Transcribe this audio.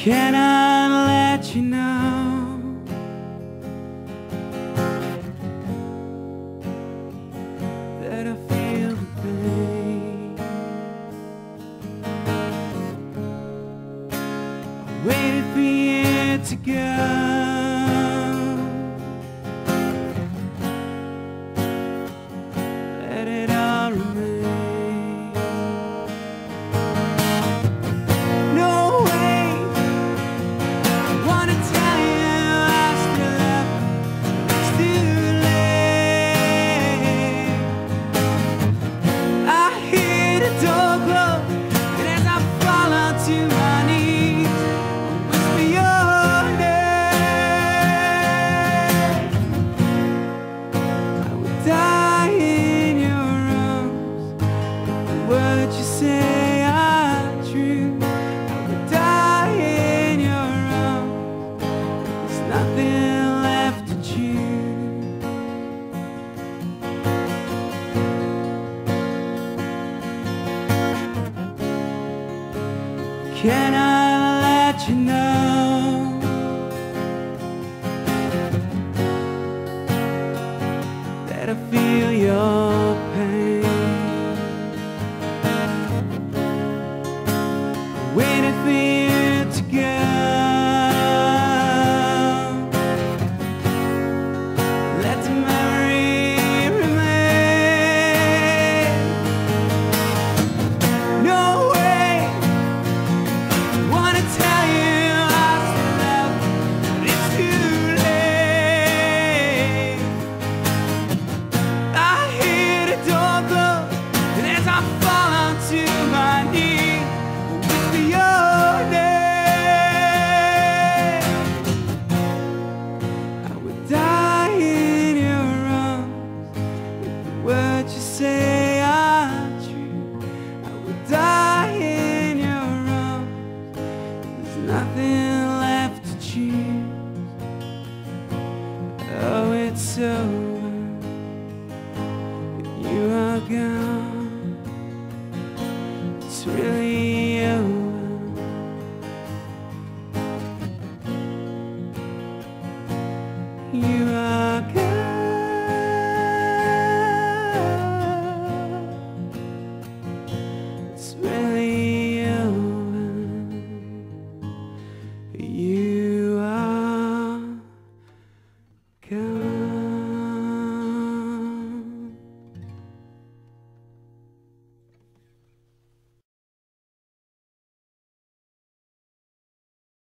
Can I let you know that I feel the pain? I waited for you to go. Let it all remain. No way. I wanna tell you I still love you, but it's too late. I hear the door close, and as I fall onto my knees, I whisper your name. I would die in your arms if the words you say are true. I would die in your arms. There's nothing left to choose. Can I let you know that I feel your pain? I waited for you to go. Let the memory remain. No way. I wanna tell you I still love you, but it's too late. I hear the door close, and as I fall onto my knees, I whisper your name. I would die in your arms if the words you say are true. I would die in your arms. There's nothing left to choose. Oh, it's over. You are gone. It's really over. You are